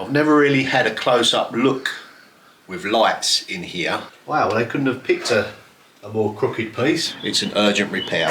I've never really had a close-up look with lights in here. Wow, well, they couldn't have picked a more crooked piece. It's an urgent repair.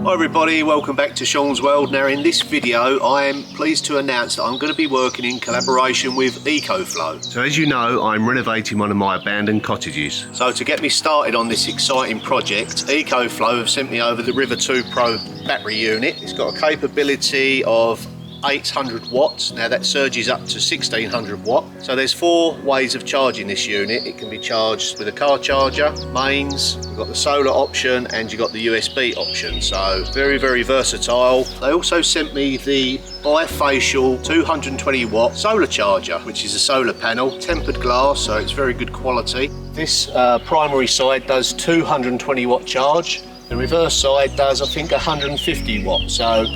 Hi everybody, welcome back to Sean's World. Now in this video I am pleased to announce that I'm going to be working in collaboration with Ecoflow. So as you know, I'm renovating one of my abandoned cottages. So to get me started on this exciting project, Ecoflow have sent me over the River 2 Pro battery unit. It's got a capability of 800 watts. Now that surges up to 1600 watt. So there's 4 ways of charging this unit. It can be charged with a car charger, mains, you've got the solar option, and you've got the USB option. So very, very versatile. They also sent me the bifacial 220 watt solar charger, which is a solar panel, tempered glass, so it's very good quality. This primary side does 220 watt charge. The reverse side does, I think, 150 watt. So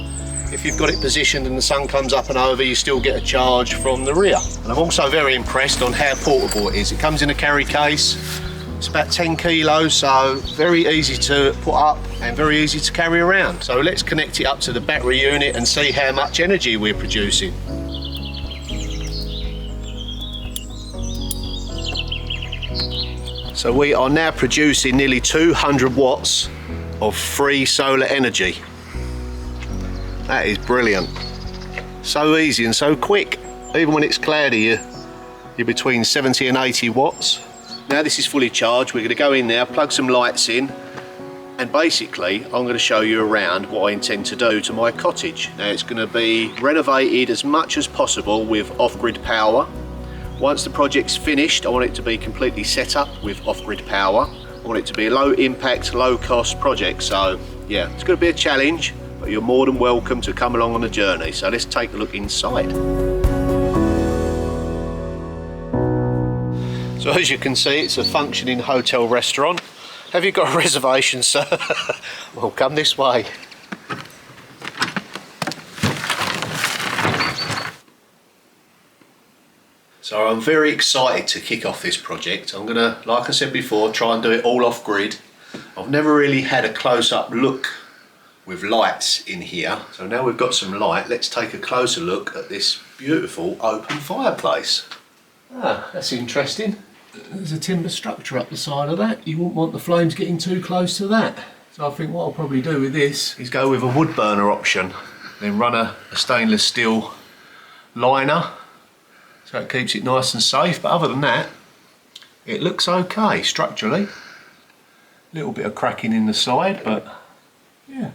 if you've got it positioned and the sun comes up and over, you still get a charge from the rear. And I'm also very impressed on how portable it is. It comes in a carry case. It's about 10 kilos, so very easy to put up and very easy to carry around. So let's connect it up to the battery unit and see how much energy we're producing. So we are now producing nearly 200 watts of free solar energy. That is brilliant. So easy and so quick. Even when it's cloudy, you're between 70 and 80 watts. Now this is fully charged. We're going to go in there, plug some lights in, and basically I'm going to show you around what I intend to do to my cottage. Now it's going to be renovated as much as possible with off-grid power. Once the project's finished, I want it to be completely set up with off-grid power. I want it to be a low impact, low cost project. So yeah, it's going to be a challenge, but you're more than welcome to come along on the journey. So let's take a look inside. So as you can see, it's a functioning hotel restaurant. Have you got a reservation, sir? Well, come this way. So I'm very excited to kick off this project. I'm gonna, like I said before, try and do it all off grid. I've never really had a close-up look with lights in here. So now we've got some light, let's take a closer look at this beautiful open fireplace. Ah, that's interesting. There's a timber structure up the side of that. You wouldn't want the flames getting too close to that. So I think what I'll probably do with this is go with a wood burner option, then run a stainless steel liner so it keeps it nice and safe. But other than that, it looks okay structurally. A little bit of cracking in the side, but yeah.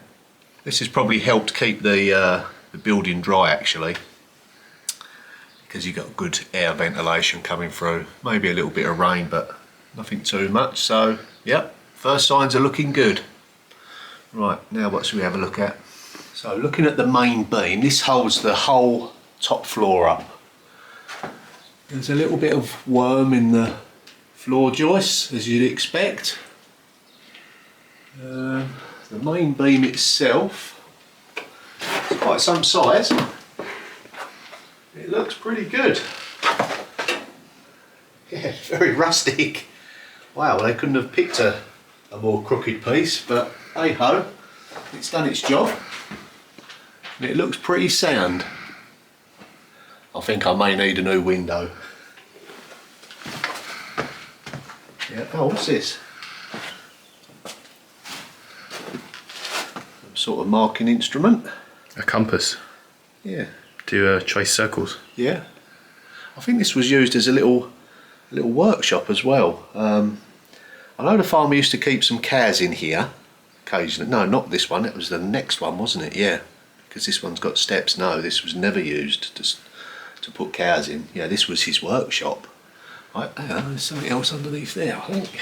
This has probably helped keep the building dry actually, because you've got good air ventilation coming through. Maybe a little bit of rain, but nothing too much. So yep, first signs are looking good. Right, now what should we have a look at? So looking at the main beam, this holds the whole top floor up. There's a little bit of worm in the floor joists, as you'd expect. The main beam itself is quite some size. It looks pretty good. Yeah, very rustic. Wow, well, they couldn't have picked a more crooked piece, but hey ho, it's done its job. And it looks pretty sound. I think I may need a new window. Yeah, oh, what's this? Some sort of marking instrument. A compass. Yeah. To trace circles. Yeah. I think this was used as a little workshop as well. I know the farmer used to keep some cows in here occasionally. No, not this one, it was the next one, wasn't it? Yeah, because this one's got steps. No, this was never used to put cows in. Yeah, this was his workshop. Right, there's something else underneath there, I think.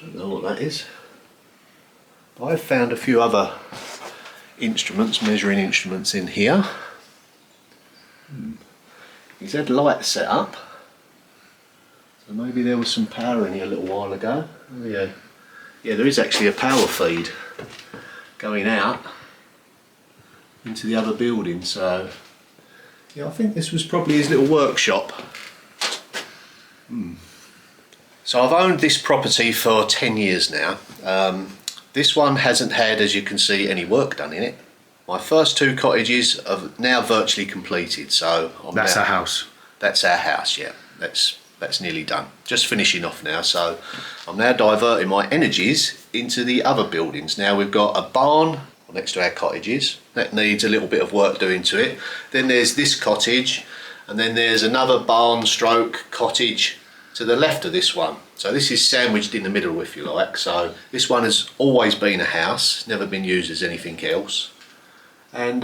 Don't know what that is. I've found a few other instruments, measuring instruments in here. He's had lights set up, so maybe there was some power in here a little while ago. Oh, yeah, there is actually a power feed going out into the other building. So yeah, I think this was probably his little workshop. So I've owned this property for 10 years now. This one hasn't had, as you can see, any work done in it. My first 2 cottages are now virtually completed, so That's our house. That's our house, yeah. That's nearly done. Just finishing off now, so I'm now diverting my energies into the other buildings. Now we've got a barn next to our cottages that needs a little bit of work doing to it. Then there's this cottage, and then there's another barn stroke cottage to the left of this one. So this is sandwiched in the middle, if you like. So this one has always been a house, never been used as anything else. And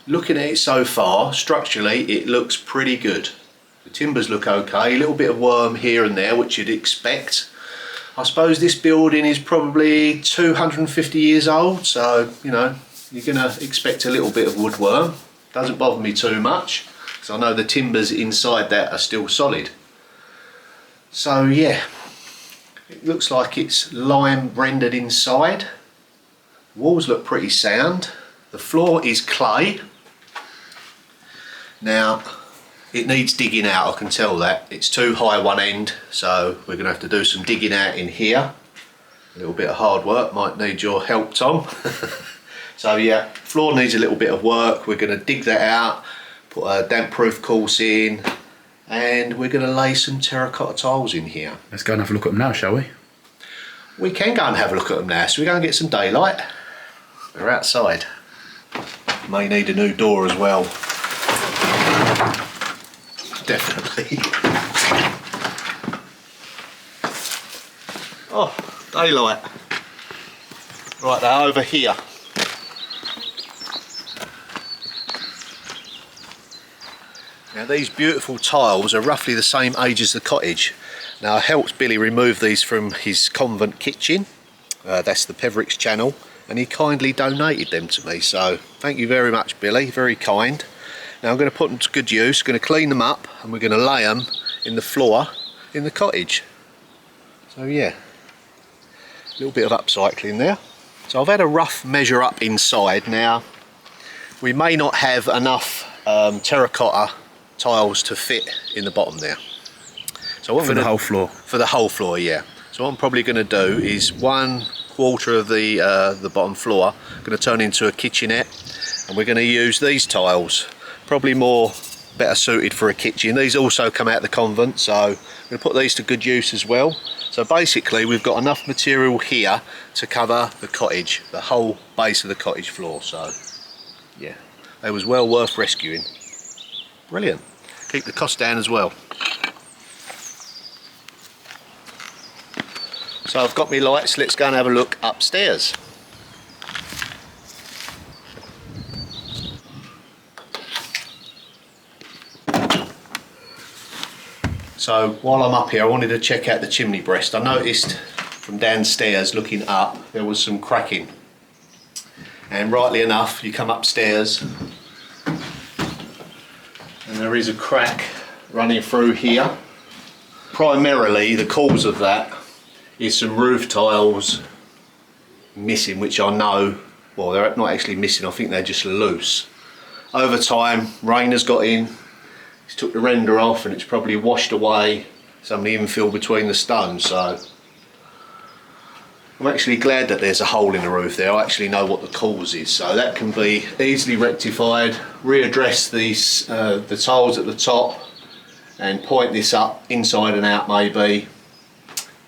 looking at it so far, structurally it looks pretty good. The timbers look okay, a little bit of worm here and there, which you'd expect. I suppose this building is probably 250 years old, so you know, you're going to expect a little bit of woodworm. Doesn't bother me too much, because I know the timbers inside that are still solid. So yeah, it looks like it's lime rendered inside. Walls look pretty sound. The floor is clay. Now it needs digging out, I can tell that. It's too high one end, so we're going to have to do some digging out in here. A little bit of hard work, might need your help, Tom. So yeah, floor needs a little bit of work. We're going to dig that out, put a damp proof course in, and we're going to lay some terracotta tiles in here. Let's go and have a look at them now, shall we? We can go and have a look at them now, so we're going to get some daylight. We're outside. May need a new door as well. Definitely. Oh, daylight. Right, they're over here. Now these beautiful tiles are roughly the same age as the cottage. Now I helped Billy remove these from his convent kitchen. That's the Pevericks channel, and he kindly donated them to me, so thank you very much, Billy, very kind. Now I'm going to put them to good use, going to clean them up, and we're going to lay them in the floor in the cottage. So yeah, a little bit of upcycling there. So I've had a rough measure up inside. Now we may not have enough terracotta tiles to fit in the bottom there. So what For the whole floor? For the whole floor, yeah. So what I'm probably going to do is 1/4 of the bottom floor going to turn into a kitchenette, and we're going to use these tiles. Probably better suited for a kitchen. These also come out of the convent, so I'm going to put these to good use as well. So basically we've got enough material here to cover the cottage, the whole base of the cottage floor. So yeah, they was well worth rescuing. Brilliant. Keep the cost down as well. So I've got my lights, let's go and have a look upstairs. So while I'm up here, I wanted to check out the chimney breast. I noticed from downstairs looking up there was some cracking, and rightly enough you come upstairs and there is a crack running through here. Primarily the cause of that is some roof tiles missing, which I know, well, they're not actually missing, I think they're just loose. Over time rain has got in, it's took the render off, and it's probably washed away some of the infill between the stones. So I'm actually glad that there's a hole in the roof there. I actually know what the cause is, so that can be easily rectified. Readdress these the tiles at the top and point this up inside and out maybe,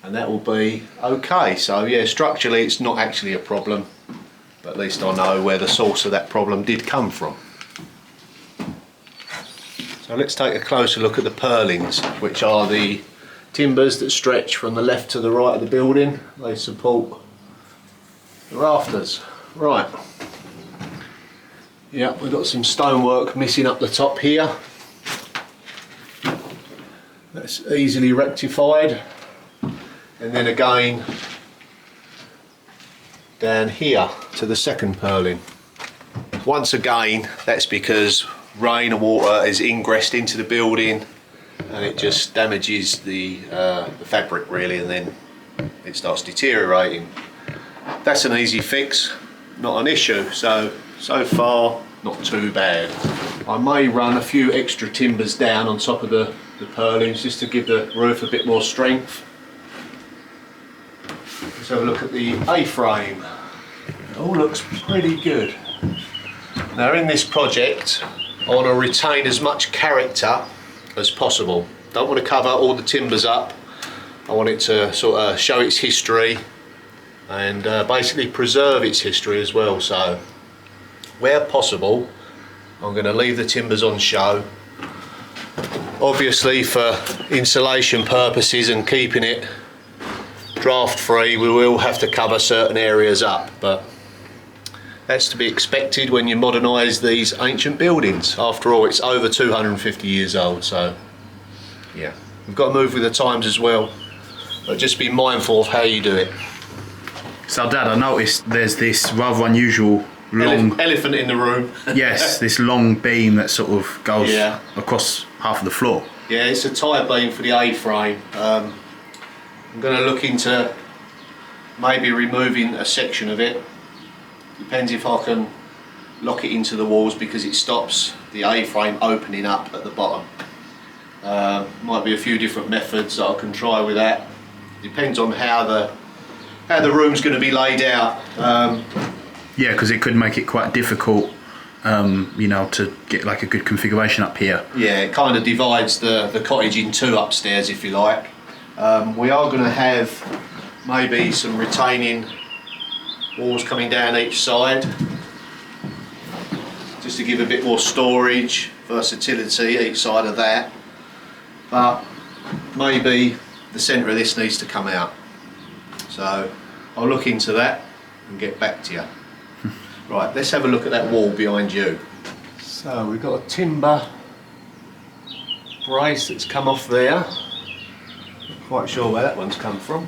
and that will be okay. So yeah, structurally it's not actually a problem, but at least I know where the source of that problem did come from. So let's take a closer look at the purlins, which are the timbers that stretch from the left to the right of the building. They support the rafters. Right. Yeah, we've got some stonework missing up the top here. That's easily rectified. And then again down here to the second purlin. Once again, that's because rain and water is ingressed into the building and it just damages the fabric really, and then it starts deteriorating. That's an easy fix, not an issue. So far not too bad. I may run a few extra timbers down on top of the purlins just to give the roof a bit more strength. Let's have a look at the A-frame. It all looks pretty good. Now in this project, I want to retain as much character as possible. Don't want to cover all the timbers up. I want it to sort of show its history and basically preserve its history as well. So where possible, I'm going to leave the timbers on show. Obviously for insulation purposes and keeping it draft free, we will have to cover certain areas up, but that's to be expected when you modernise these ancient buildings. After all, it's over 250 years old, so yeah, we've got to move with the times as well, but just be mindful of how you do it. So Dad, I noticed there's this rather unusual long... Elephant in the room. Yes, this long beam that sort of goes across half of the floor. Yeah, it's a tie beam for the A-frame. I'm going to look into maybe removing a section of it. Depends if I can lock it into the walls because it stops the A-frame opening up at the bottom. Might be a few different methods that I can try with that. Depends on how the room's going to be laid out. Yeah, because it could make it quite difficult, you know, to get like a good configuration up here. Yeah, it kind of divides the cottage in two upstairs, if you like. We are going to have maybe some retaining walls coming down each side, just to give a bit more storage, versatility each side of that. But maybe the centre of this needs to come out. So I'll look into that and get back to you. Right, let's have a look at that wall behind you. So we've got a timber brace that's come off there. Not quite sure where that one's come from.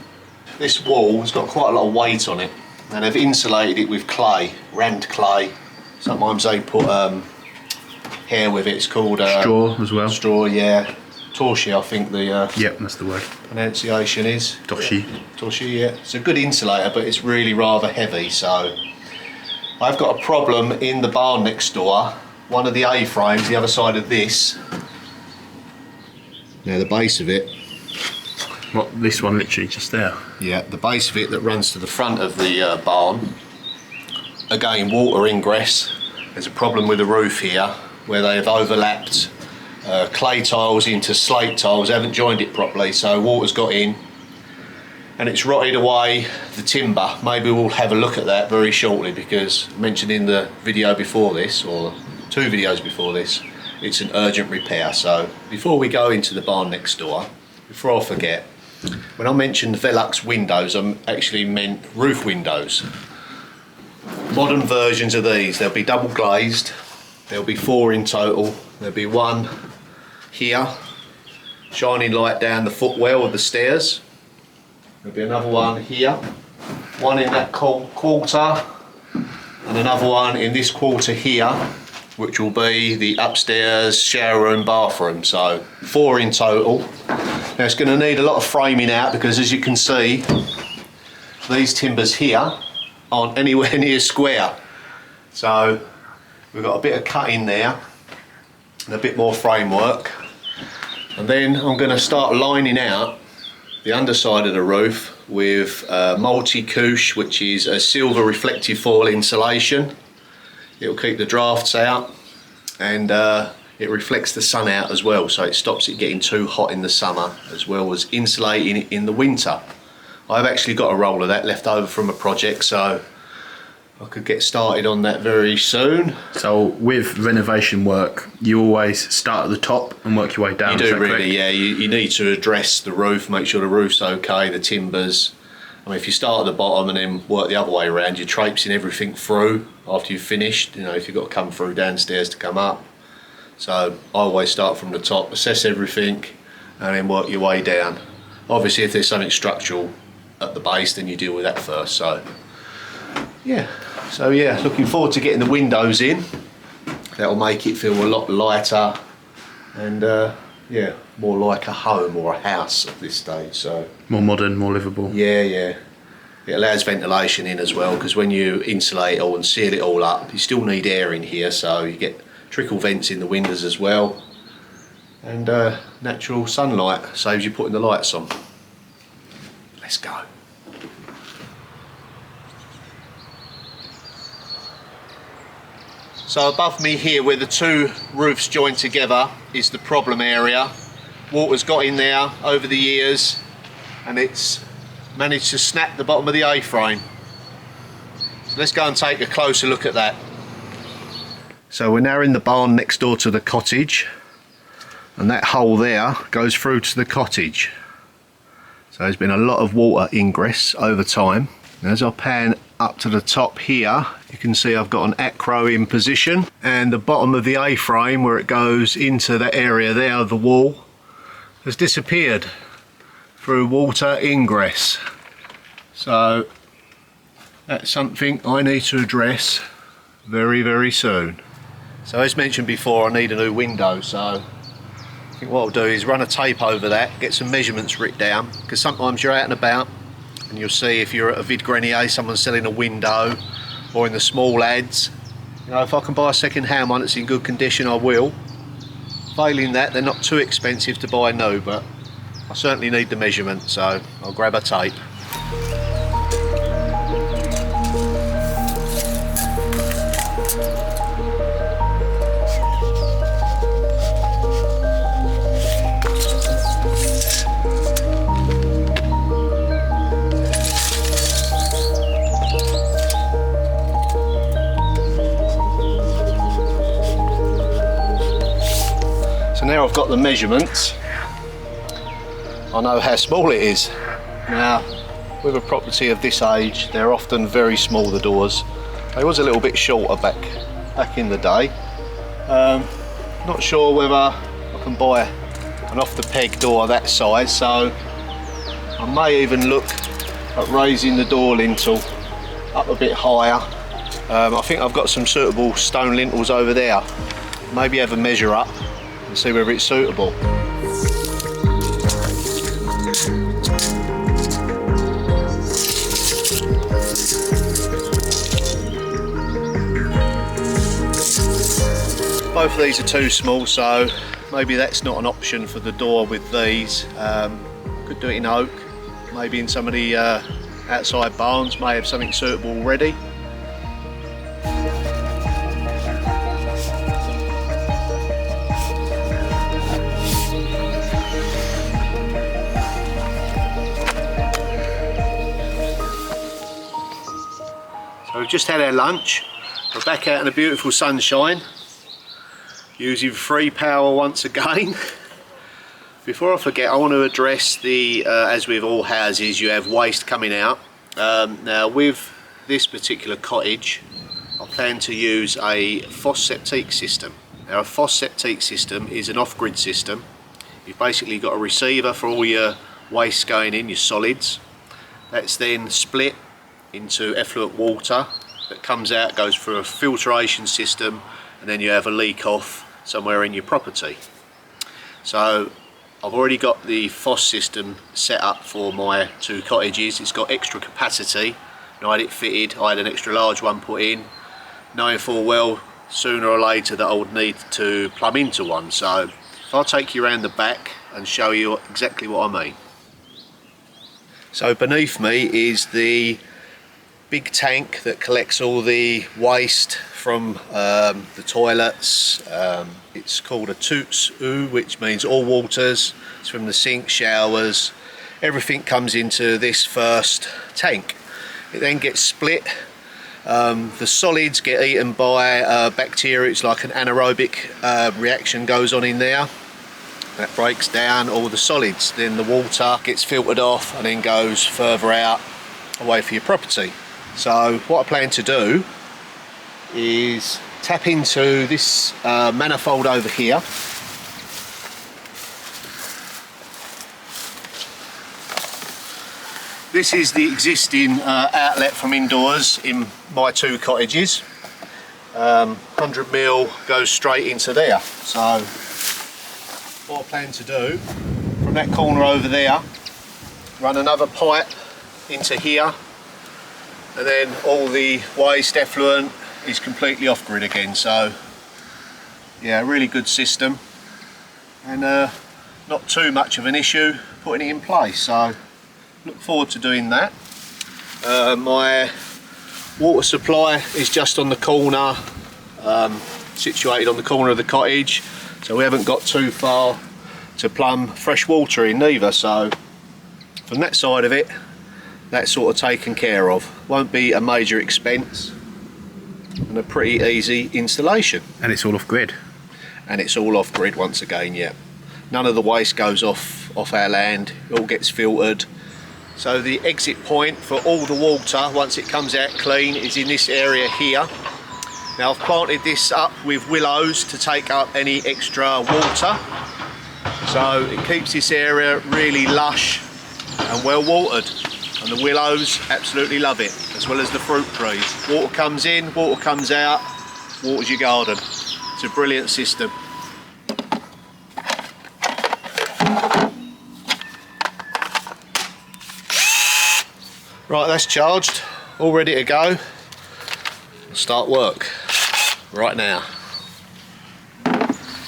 This wall has got quite a lot of weight on it, and they've insulated it with clay, rand clay. Sometimes they put hair with it. It's called straw as well. Straw, yeah. Torshi, I think the yep, that's the word. Pronunciation is. Torshi. Yeah. Torshi, yeah. It's a good insulator, but it's really rather heavy. So I've got a problem in the barn next door. One of the A-frames, the other side of this. Now the base of it. What, this one literally just there? Yeah, the base of it that runs to the front of the barn. Again, water ingress. There's a problem with the roof here where they have overlapped clay tiles into slate tiles, haven't joined it properly, so water's got in and it's rotted away the timber. Maybe we'll have a look at that very shortly, because I mentioned in the video before this, or 2 videos before this, it's an urgent repair. So before we go into the barn next door, before I forget, when I mentioned Velux windows, I actually meant roof windows. Modern versions of these, they'll be double glazed, there'll be 4 in total. There'll be 1 here, shining light down the footwell of the stairs. There'll be another one here, 1 in that quarter, and another one in this quarter here, which will be the upstairs shower room, bathroom. So 4 in total. Now it's going to need a lot of framing out, because as you can see, these timbers here aren't anywhere near square. So we've got a bit of cutting there and a bit more framework, and then I'm going to start lining out the underside of the roof with multi-couche, which is a silver reflective foil insulation. It'll keep the drafts out, and it reflects the sun out as well, so it stops it getting too hot in the summer, as well as insulating it in the winter. I've actually got a roll of that left over from a project, so I could get started on that very soon. So with renovation work, you always start at the top and work your way down. You do, really, yeah. You need to address the roof, make sure the roof's okay, the timbers. I mean, if you start at the bottom and then work the other way around, you're traipsing everything through after you've finished. You know, if you've got to come through downstairs to come up. So I always start from the top, assess everything, and then work your way down. Obviously, if there's something structural at the base, then you deal with that first. So yeah, looking forward to getting the windows in. That'll make it feel a lot lighter and yeah, more like a home or a house at this stage. So more modern, more livable. Yeah. It allows ventilation in as well, because when you insulate it all and seal it all up, you still need air in here, so you get trickle vents in the windows as well. And natural sunlight saves you putting the lights on. Let's go. So above me here, where the two roofs join together, is the problem area. Water's got in there over the years and it's managed to snap the bottom of the A-frame. So let's go and take a closer look at that. So we're now in the barn next door to the cottage, and that hole there goes through to the cottage. So there's been a lot of water ingress over time. And as I pan up to the top here, you can see I've got an acro in position, and the bottom of the A-frame where it goes into that area there, the wall, has disappeared through water ingress. So that's something I need to address very, very soon. So as mentioned before, I need a new window, so I think what I'll do is run a tape over that, get some measurements written down, because sometimes you're out and about and you'll see, if you're at a vide grenier, someone's selling a window, or in the small ads, you know, if I can buy a second hand one that's in good condition, I will. Failing that, they're not too expensive to buy new, but I certainly need the measurement, so I'll grab a tape. So now I've got the measurements, I know how small it is. Now, with a property of this age, they're often very small, the doors. They was a little bit shorter back in the day. Not sure whether I can buy an off-the-peg door that size, so I may even look at raising the door lintel up a bit higher. I think I've got some suitable stone lintels over there. Maybe have a measure up and see whether it's suitable. Both of these are too small, so maybe that's not an option for the door with these. Could do it in oak, maybe in some of the outside barns, may have something suitable already. So we've just had our lunch, we're back out in the beautiful sunshine, using free power once again. Before I forget, I want to address the, as with all houses, you have waste coming out. Now with this particular cottage, I plan to use a FOSS septique system. Now a FOSS septique system is an off-grid system. You've basically got a receiver for all your waste going in, your solids. That's then split into effluent water that comes out, goes through a filtration system, and then you have a leak off somewhere in your property. So I've already got the FOSS system set up for my two cottages. It's got extra capacity, and I had it fitted. I had an extra large one put in, knowing full well sooner or later that I would need to plumb into one. So if I take you around the back and show you exactly what I mean. So beneath me is the big tank that collects all the waste from the toilets. It's called a toutes eau, which means all waters. It's from the sink, showers, everything comes into this first tank. It then gets split. The solids get eaten by bacteria. It's like an anaerobic reaction goes on in there. That breaks down all the solids. Then the water gets filtered off and then goes further out away for your property. So what I plan to do is tap into this manifold over here. This is the existing outlet from indoors in my two cottages. 100mm goes straight into there. So what I plan to do, from that corner over there, run another pipe into here, and then all the waste effluent is completely off grid again. So yeah, really good system, and not too much of an issue putting it in place. So look forward to doing that. My water supply is just on the corner, situated on the corner of the cottage, so we haven't got too far to plumb fresh water in neither. So from that side of it, that's sort of taken care of. Won't be a major expense and a pretty easy installation. And it's all off grid. And it's all off grid once again, yeah. None of the waste goes off our land, it all gets filtered. So the exit point for all the water, once it comes out clean, is in this area here. Now I've planted this up with willows to take up any extra water. So it keeps this area really lush and well watered. And the willows absolutely love it, as well as the fruit trees. Water comes in, water comes out, waters your garden. It's a brilliant system. Right, that's charged, all ready to go. Start work right now.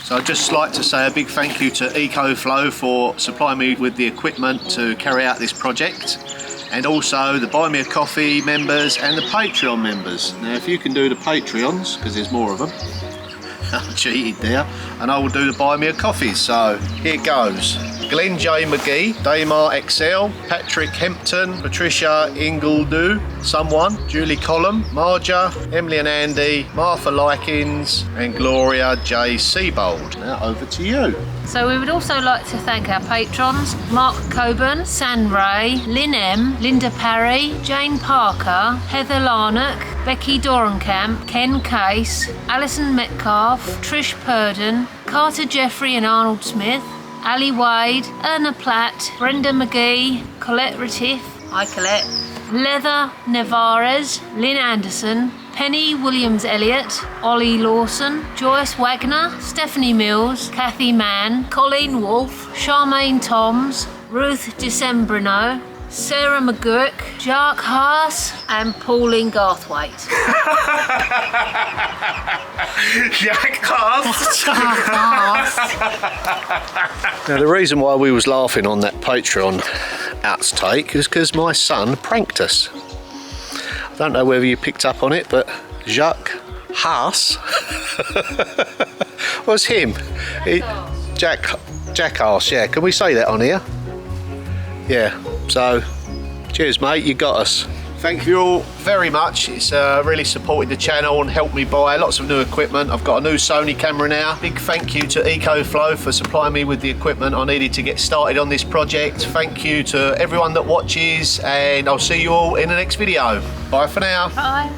So I'd just like to say a big thank you to Ecoflow for supplying me with the equipment to carry out this project, and also the Buy Me a Coffee members and the Patreon members. Now if you can do the Patreons, because there's more of them, I cheated there, and I will do the Buy Me a Coffees. So here goes. Glenn J. McGee, Damar Excel, Patrick Hempton, Patricia Ingledew, Julie Collum, Marja, Emily and Andy, Martha Likins, and Gloria J. Seabold. Now over to you. So we would also like to thank our patrons: Mark Coburn, San Ray, Lynn M, Linda Parry, Jane Parker, Heather Larnock, Becky Dorenkamp, Ken Case, Alison Metcalf, Trish Purden, Carter Jeffrey and Arnold Smith, Ali Wade, Erna Platt, Brenda McGee, Colette Retief, hi Colette, Leather Nevarez, Lynn Anderson, Penny Williams-Elliott, Ollie Lawson, Joyce Wagner, Stephanie Mills, Kathy Mann, Colleen Wolfe, Charmaine Toms, Ruth Decembrino, Sarah McGurk, Jark Haas, and Pauline Garthwaite. Jack Haas. Now the reason why we was laughing on that Patreon outtake is because my son pranked us. I don't know whether you picked up on it, but Jacques Haas was him. Jack Haas, yeah. Can we say that on here? Yeah. So, cheers mate, you got us. Thank you all very much. It's really supported the channel and helped me buy lots of new equipment. I've got a new Sony camera now. Big thank you to Ecoflow for supplying me with the equipment I needed to get started on this project. Thank you to everyone that watches, and I'll see you all in the next video. Bye for now. Bye.